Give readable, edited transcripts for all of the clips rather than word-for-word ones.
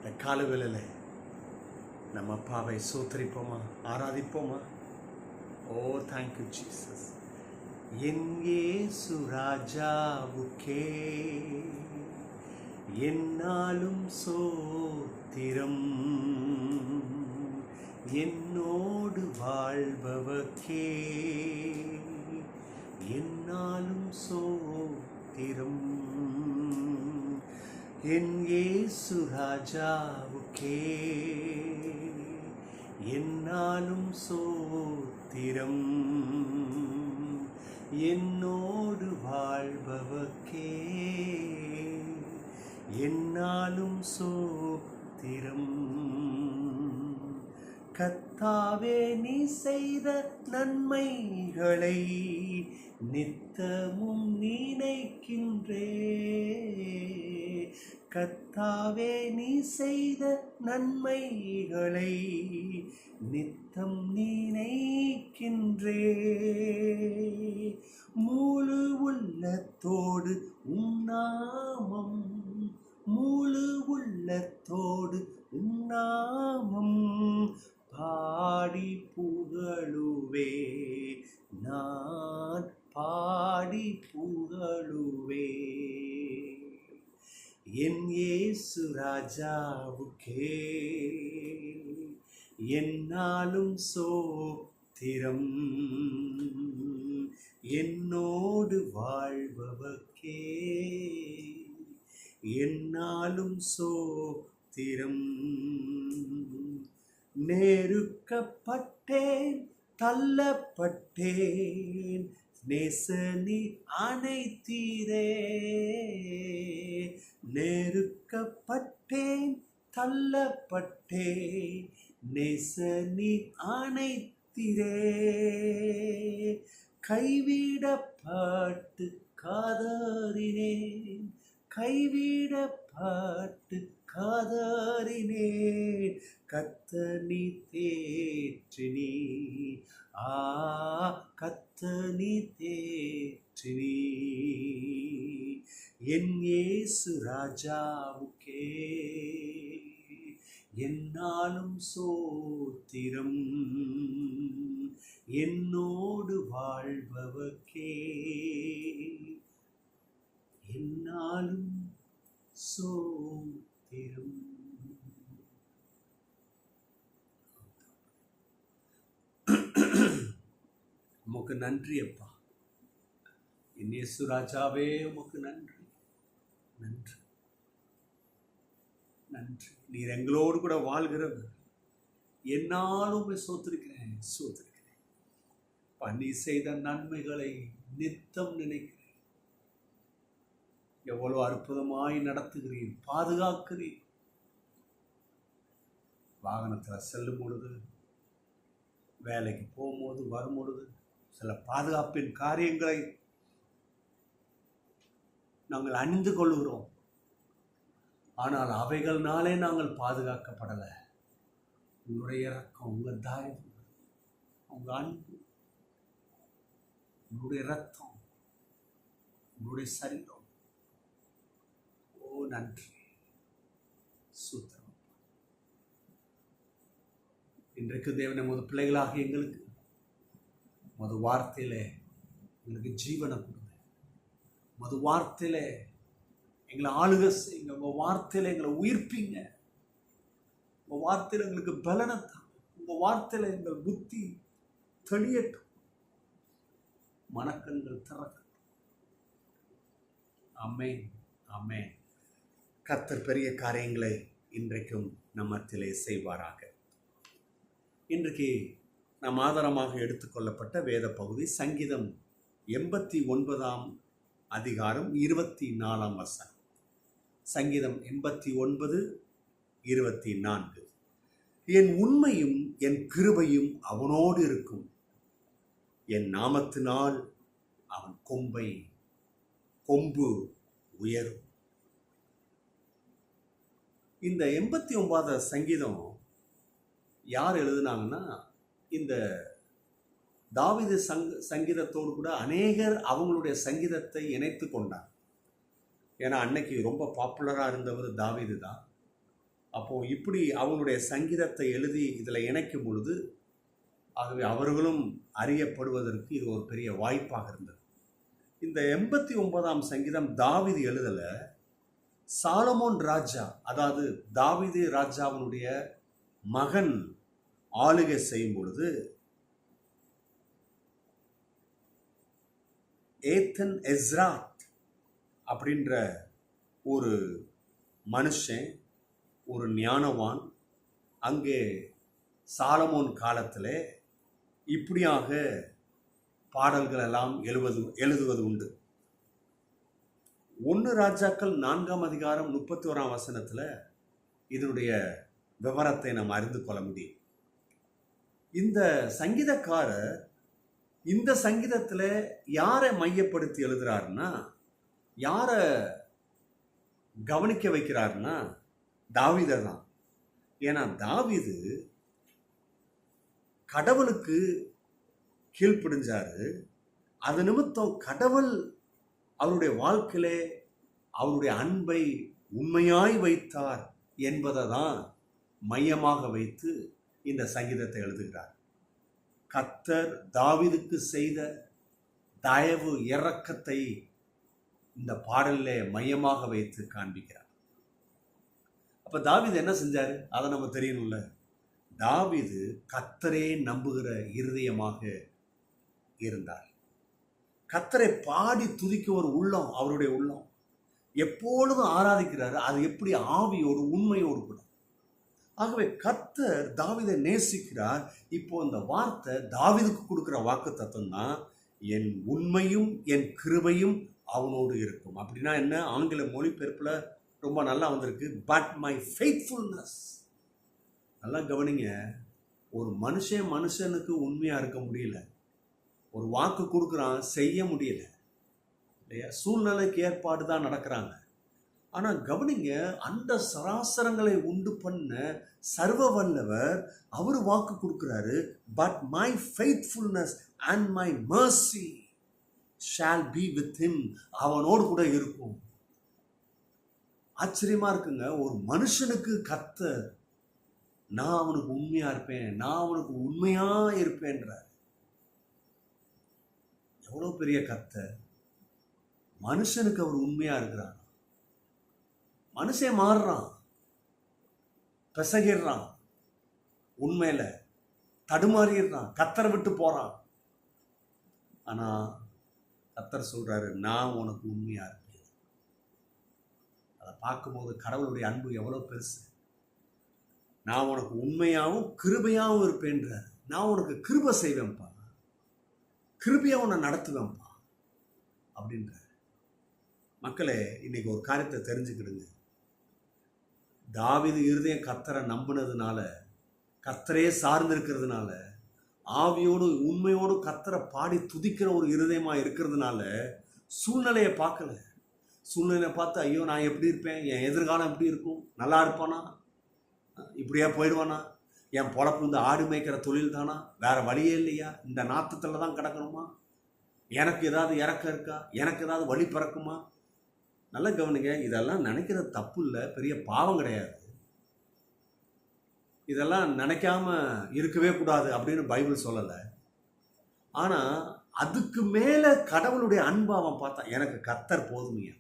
இந்த காலவேளையில் நம்ம அப்பாவை சோத்தரிப்போமா, ஆராதிப்போமா? ஓ தேங்க்யூ ஜீசஸ். என் இயேசு ராஜாவுக்கே என்னாலும் சோத்திரம், என்னோடு வாழ்பவர்க்கே என்னாலும் சோத்திரம். என் இயேசு ராஜாவுக்கே என்னாலும் சோத்திரம், என்னோடு வாழ்பவர்க்கே என்னாலும் சோத்திரம். கர்த்தாவே, நீ செய்த நன்மைகளை நித்தமும் நினைக்கின்றே. கர்த்தாவே, நீ செய்த நன்மைகளை நித்தம் நினைக்கின்றே. முழு உள்ளத்தோடு உன்னாமம், முழு உள்ளத்தோடு உன்னாமம் பாடி புகழுவே, நான் பாடி புகழுவே. என் இயேசு ராஜாவுக்கே என்னாலும் சோத்திரம், என்னோடு வாழ்பவர்க்கே என்னாலும் சோத்திரம். நெருக்கப்பட்டேன், தள்ளப்பட்டேன், நேசனி அணைத்தீரே. நெருக்கப்பட்டேன், தள்ளப்பட்டேன், நேசனி அணைத்தீரே. கைவிடப்பட்டு காதறினேன், கைவிடப்பட்டு காதறினேன், கர்த்தனி தேற்றினி, கர்த்தனி தேற்றினி. என் இயேசு ராஜாவுக்கே என்னாலும் சோத்திரம், என்னோடு வாழ்பவர்க்கே என்னாலும் சோத்திரம். உமக்கு நன்றி அப்பா. என் இயேசு ராஜாவே, உமக்கு நன்றி, நன்றி, நன்றி. நீர் எங்களோடு கூட வாழ்கிறவர். என்னாலும் சோத்திருக்கிறேன், சோத்திருக்கிறேன். பண்ணி செய்த நன்மைகளை நித்தம் நினைக்கிறேன். எவ்வளவு அற்புதமாய் நடத்துகிறீர், பாதுகாக்கிறீர். வாகனத்தில் செல்லும் பொழுது, வேலைக்கு போகும்போது, வரும்பொழுது சில பாதுகாப்பின் காரியங்களை நாங்கள் அணிந்து கொள்கிறோம். ஆனால் அவைகள்னாலே நாங்கள் பாதுகாக்கப்படலை. உங்களுடைய இரக்கம், உங்கள் தயவு, உங்கள் அன்பு, உங்களுடைய இரத்தம், உங்களுடைய சரீரம். ஓ நன்றி, சூத்திரம். இன்றைக்கு தேவன் நமது பிள்ளைகளாக எங்களுக்கு மது வார்த்தையிலே எங்களுக்கு ஜீவனை கொடுங்க. மது வார்த்தையிலே எங்களை ஆளுகை செய்யுங்க. உங்கள் வார்த்தையில் எங்களை உயிர்ப்பீங்க. உங்கள் வார்த்தையில் எங்களுக்கு பலனத்தான். உங்கள் வார்த்தையில் எங்கள் புத்தி தெளியட்டும், மனக்கண்கள் திறக்கட்டும். ஆமென், ஆமென். கர்த்தர் பெரிய காரியங்களை இன்றைக்கும் நம்மத்திலே செய்வாராக. இன்றைக்கு நாம் ஆதாரமாக எடுத்துக்கொள்ளப்பட்ட வேத பகுதி சங்கீதம் 89 அதிகாரம் 24 வசனம். சங்கீதம் 89:24. என் உண்மையும் என் கிருபையும் அவனோடு இருக்கும், என் நாமத்தினால் அவன் கொம்பு உயரும். இந்த 89 சங்கீதம் யார் எழுதுனாங்கன்னா, இந்த தாவீது சங்கீதத்தோடு கூட அநேகர் அவங்களுடைய சங்கீதத்தை இணைத்து கொண்டார். ஏன்னா அன்னைக்கு ரொம்ப பாப்புலராக இருந்தவர் தாவீது தான். அப்போ இப்படி அவங்களுடைய சங்கீதத்தை எழுதி இதில் இணைக்கும் பொழுது, ஆகவே அவர்களும் அறியப்படுவதற்கு இது ஒரு பெரிய வாய்ப்பாக இருந்தது. இந்த 89ஆம் சங்கீதம் தாவீது எழுதல, சாலமோன் ராஜா, அதாவது தாவீது ராஜாவினுடைய மகன் ஆளுகை செய்யும் பொழுது ஏத்தன் எஸ்ராத் அப்படின்ற ஒரு மனுஷன், ஒரு ஞானவான், அங்கே சாலமோன் காலத்தில் இப்படியாக பாடல்கள் எல்லாம் எழுதுவது உண்டு. 1 ராஜாக்கள் 4ஆம் அதிகாரம் 31ஆம் வசனத்தில் இதனுடைய விவரத்தை நாம் அறிந்து கொள்ள முடியும். இந்த சங்கீதக்காரர் இந்த சங்கீதத்தில் யாரை மையப்படுத்தி எழுதுறாருன்னா, யாரை கவனிக்க வைக்கிறாருன்னா தாவீதை தான். ஏன்னா தாவீது கடவுளுக்கு கீழ்ப்படிஞ்சாரு. அது நிமித்தம் கடவுள் அவருடைய வாழ்க்கையிலே அவருடைய அன்பை உண்மையாய் வைத்தார் என்பதை தான் மையமாக வைத்து இந்த சங்கீதத்தை எழுதுகிறார். கர்த்தர் தாவீதுக்கு செய்த தயவு இரக்கத்தை இந்த பாடலிலே மையமாக வைத்து காண்பிக்கிறார். அப்ப தாவீது என்ன செஞ்சாரு? அதை நம்ம தெரியணும்ல. தாவீது கர்த்தரே நம்புகிற இருதயமாக இருந்தார். கர்த்தரை பாடி துதிக்க ஒரு உள்ளம், அவருடைய உள்ளம் எப்பொழுதும் ஆராதிக்கிறாரு. அது எப்படி? ஆவியோடு உண்மையோடு கூட. ஆகவே கர்த்தர் தாவீதை நேசிக்கிறார். இப்போ இந்த வார்த்தை தாவீதுக்கு கொடுக்கிற வாக்கு தத்துவம் தான், என் உண்மையும் என் கிருபையும் அவனோடு இருக்கும். அப்படின்னா என்ன? ஆங்கில மொழிபெயர்ப்பில் ரொம்ப நல்லா வந்திருக்கு, பட் மை ஃபெய்த்ஃபுல்னஸ். நல்லா கவனிங்க. ஒரு மனுஷனுக்கு உண்மையாக இருக்க முடியல. ஒரு வாக்கு கொடுக்குறான், செய்ய முடியல இல்லையா? சூழ்நிலைக்கு ஏற்பாடு தான் நடக்கிறாங்க. ஆனால் கவனிங்க, அந்த சராசரங்களை உண்டு பண்ண சர்வ வல்லவர் அவர் வாக்கு கொடுக்குறாரு, but my faithfulness and my mercy shall be with him. அவனோடு கூட இருக்கும். ஆச்சரியமா இருக்குங்க. ஒரு மனுஷனுக்கு கர்த்தர், நான் அவனுக்கு உண்மையா இருப்பேன், நான் அவனுக்கு உண்மையா இருப்பேன்றார். எவ்வளவு பெரிய கர்த்தர்! மனுஷனுக்கு அவர் உண்மையா இருக்கிறார். மனுஷன் மாறுறான், பிசகிடுறான், உண்மையில தடுமாறிடுறான், கர்த்தரை விட்டு போறான். ஆனா கர்த்தர் சொல்றாரு, நான் உனக்கு உண்மையா இருப்பேன். அதை பார்க்கும்போது கடவுளுடைய அன்பு எவ்வளவு பெருசு. நான் உனக்கு உண்மையாகவும் கிருபையாகவும் இருப்பேன்றார். நான் உனக்கு கிருபை செய்வேன்ப்பா, கிருபையா உன்னை நடத்துவேன்ப்பா அப்படின்ற. மக்களே, இன்னைக்கு ஒரு காரியத்தை தெரிஞ்சுக்கிடுங்க. தாவீது இருதயம் கர்த்தரை நம்பினதுனால, கர்த்தரே சார்ந்திருக்கிறதுனால, ஆவியோடு உண்மையோடு கர்த்தரை பாடி துதிக்கிற ஒரு இருதயமா இருக்கிறதுனால சூழ்நிலையை பார்க்கல. சூழ்நிலையை பார்த்து ஐயோ நான் எப்படி இருப்பேன், என் எதிர்காலம் எப்படி இருக்கும், நல்லா இருப்பானா, இப்படியா போயிடுவானா, என் பொழப்பு இந்த ஆடு மேய்க்கிற தொழில் தானா, வேற வழியே இல்லையா, இந்த நாத்தத்தில் தான் கிடக்கணுமா, எனக்கு ஏதாவது இறக்கம் இருக்கா, எனக்கு ஏதாவது வழி பிறக்குமா. நல்லா கவனிங்க. இதெல்லாம் நினைக்கிறது தப்பு இல்லை, பெரிய பாவம் கிடையாது. இதெல்லாம் நினைக்காம இருக்கவே கூடாது அப்படின்னு பைபிள் சொல்லலை. ஆனால் அதுக்கு மேலே கடவுளுடைய அன்பு அவன் பார்த்தான். எனக்கு கர்த்தர் போதுமையா,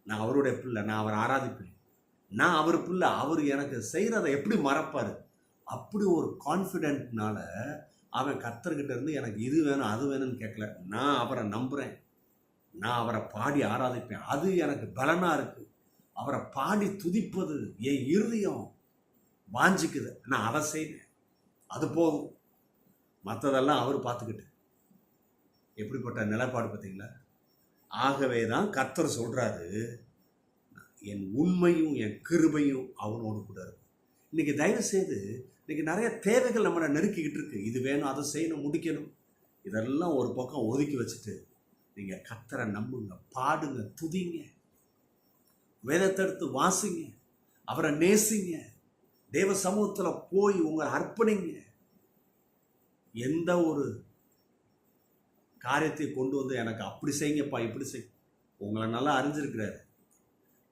நான் அவருடைய பிள்ளை, நான் அவரை ஆராதிப்பேன், நான் அவர் பிள்ளை, அவர் எனக்கு செய்கிறதை எப்படி மறப்பார். அப்படி ஒரு கான்ஃபிடென்ட்னால அவன் கர்த்தர்கிட்ட இருந்து எனக்கு இது வேணும் அது வேணும்னு கேட்கல. நான் அவரை நம்புகிறேன், நான் அவரை பாடி ஆராதிப்பேன், அது எனக்கு பலனாக இருக்குது. அவரை பாடி துதிப்பது என் இருதயம் வாஞ்சிக்குது, நான் அதை செய்வேன், அது போதும், மற்றதெல்லாம் அவர் பார்த்துக்கிட்டு. எப்படிப்பட்ட நிலைப்பாடு பார்த்தீங்களா? ஆகவே தான் கர்த்தர் சொல்கிறாரு, என் உண்மையும் என் கிருபையும் அவனோடு கூட இருக்கும். இன்றைக்கி தயவு செய்து, இன்றைக்கி நிறைய தேவைகள் நம்மளை நெருக்கிக்கிட்டு இருக்கு. இது வேணும், அதை செய்யணும், முடிக்கணும். இதெல்லாம் ஒரு பக்கம் ஒதுக்கி வச்சுட்டு நீங்கள் கர்த்தரை நம்புங்க, பாடுங்க, துதிங்க, வேதத்தை எடுத்து வாசிங்க, அவரை நேசிங்க, தேவ சமூகத்தில் போய் உங்களை அர்ப்பணிங்க. எந்த ஒரு காரியத்தை கொண்டு வந்து எனக்கு அப்படி செய்யுங்கப்பா இப்படி செய், உங்களை நல்லா அறிஞ்சிருக்கிறாரு.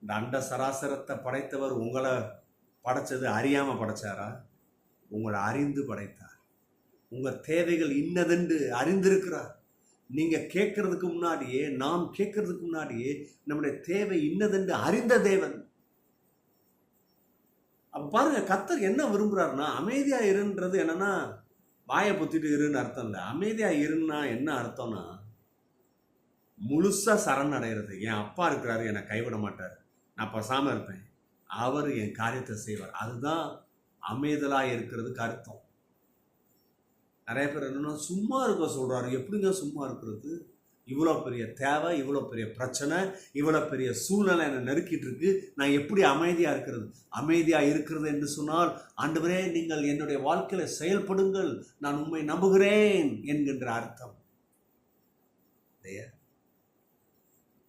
இந்த அண்ட சராசரத்தை படைத்தவர் உங்களை படைச்சது அறியாமல் படைச்சாரா? உங்களை அறிந்து படைத்தார். உங்கள் தேவைகள் இன்னதென்று அறிந்திருக்கிறார். நீங்கள் கேட்கறதுக்கு முன்னாடியே, நாம் கேட்கறதுக்கு முன்னாடியே நம்முடைய தேவை இன்னதென்று அறிந்த தேவன். அப்போ பாருங்க, கர்த்தர் என்ன விரும்புகிறாருன்னா, அமைதியாக இருன்றது என்னன்னா வாயை பொத்திட்டு இருன்னு அர்த்தம் இல்லை. அமைதியாக இருன்னா என்ன அர்த்தம்னா, முழுசாக சரணடைகிறது. என் அப்பா இருக்கிறாரு, என்னை கைவிட மாட்டார், நான் பசாமல் இருப்பேன், அவர் என் காரியத்தை செய்வார். அதுதான் அமைதலாக இருக்கிறதுக்கு அர்த்தம். நிறைய பேர் என்னன்னா சும்மா இருக்க சொல்கிறாரு. எப்படிங்க சும்மா இருக்கிறது? இவ்வளோ பெரிய தேவை, இவ்வளோ பெரிய பிரச்சனை, இவ்வளோ பெரிய சூழ்நிலை என்னை நெருக்கிட்டு இருக்கு, நான் எப்படி அமைதியாக இருக்கிறது? அமைதியாக இருக்கிறது என்று சொன்னால், ஆண்டவரே நீங்கள் என்னுடைய வாழ்க்கையில் செயல்படுங்கள், நான் உண்மை நம்புகிறேன் என்கின்ற அர்த்தம்.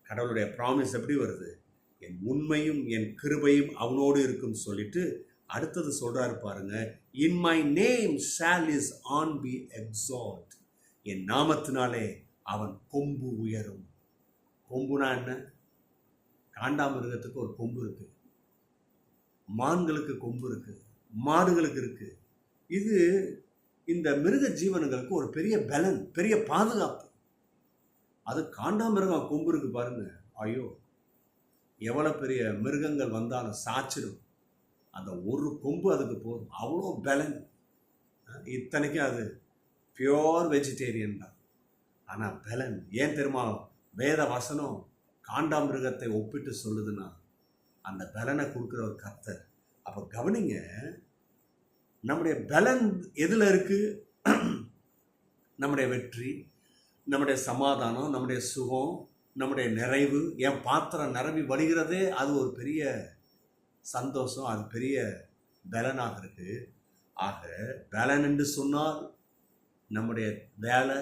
கடவுளுடைய ப்ராமிஸ் எப்படி வருது? என் உண்மையும் என் கிருபையும் அவனோடு இருக்கும் சொல்லிட்டு அடுத்தது சொல்றாரு பாருங்க, in my name shall his horn be exalted. என் நாமத்தினாலே அவன் கொம்பு உயரும். கொம்புனா என்ன? காண்டாமிருகத்துக்கு ஒரு கொம்பு இருக்கு, மான்களுக்கு கொம்பு இருக்கு, மாடுகளுக்கு இருக்கு. இது இந்த மிருக ஜீவன்களுக்கு ஒரு பெரிய பலன், பெரிய பாதுகாப்பு. அது காண்டாமிருகம் கொம்பு இருக்கு பாருங்க, ஐயோ எவ்வளோ பெரிய மிருகங்கள் வந்தாலும் சாச்சிடும். அந்த ஒரு கொம்பு அதுக்கு போதும், அவ்வளோ பலன். இத்தனைக்கும் அது பியோர் வெஜிடேரியன் தான், ஆனால் பலன். ஏன் தெரியுமா? வேத வசனம் காண்டாமிருகத்தை ஒப்பிட்டு சொல்லுதுன்னா அந்த பலனை கொடுக்குற ஒரு கர்த்தர். அப்போ கவனிங்க, நம்முடைய பலன் எதில் இருக்கு? நம்முடைய வெற்றி, நம்முடைய சமாதானம், நம்முடைய சுகம், நம்முடைய நிறைவு. என் பாத்திரம் நிரம்பி வழிகிறதே அது ஒரு பெரிய சந்தோஷம், அது பெரிய பலனாக இருக்கு. ஆக பலன் என்று சொன்னால் நம்முடைய வேலை,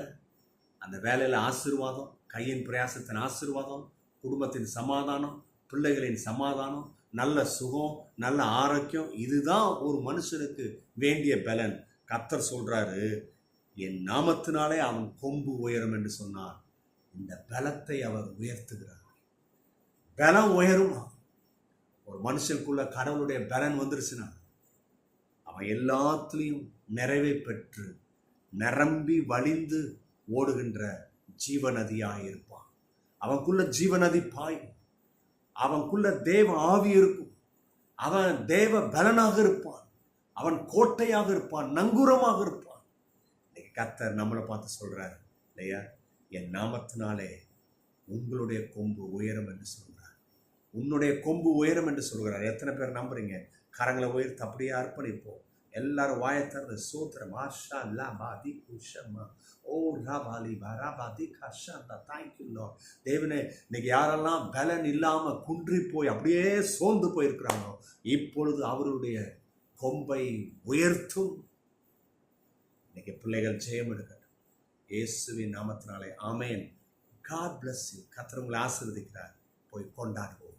அந்த வேலையில் ஆசீர்வாதம், கையின் பிரயாசத்தின் ஆசீர்வாதம், குடும்பத்தின் சமாதானம், பிள்ளைகளின் சமாதானம், நல்ல சுகம், நல்ல ஆரோக்கியம், இதுதான் ஒரு மனுஷனுக்கு வேண்டிய பலன். கர்த்தர் சொல்றாரு, என் நாமத்தினாலே அவன் கொம்பு உயரும் என்று சொன்னார். இந்த பலத்தை அவர் உயர்த்துகிறார். பலம் உயருமா? ஒரு மனுஷனுக்குள்ள கடவுளுடைய பலன் வந்துருச்சுன்னா அவன் எல்லாத்துலேயும் நிறைவை பெற்று நிரம்பி வழிந்து ஓடுகின்ற ஜீவநதியாக இருப்பான். அவனுக்குள்ள ஜீவநதி பாயும், அவனுக்குள்ள தேவ ஆவி இருக்கும், அவன் தேவ பலனாக இருப்பான், அவன் கோட்டையாக இருப்பான், நங்கூரமாக இருப்பான். கர்த்தர் நம்மளை பார்த்து சொல்றாரு இல்லையா, என் நாமத்தினாலே உங்களுடைய கொம்பு உயரும் என்று சொல்கிறார். உன்னுடைய கொம்பு உயரும் என்று சொல்கிறார். எத்தனை பேர் நம்புறீங்க? கரங்களை உயர்த்து அப்படியே அர்ப்பணிப்போம். எல்லாரும் வாயத்தறது சோத்திரம். ஆஷா லா பாதி குஷமா ஓ ராபாலி பராபாதி கஷாந்தா. Thank you Lord. தேவனே, இன்னைக்கு யாரெல்லாம் பலன் இல்லாமல் குன்றி போய் அப்படியே சோர்ந்து போயிருக்கிறாங்களோ, இப்பொழுது அவருடைய கொம்பை உயர்த்தும். இன்னைக்கு பிள்ளைகள் ஜெயம் எடுக்கட்டும் இயேசுவின் நாமத்தினாலே. ஆமேன். God bless you. கர்த்தர் உங்களை ஆசீர்வதிக்கிறார். போய் கொண்டாடுவோம்.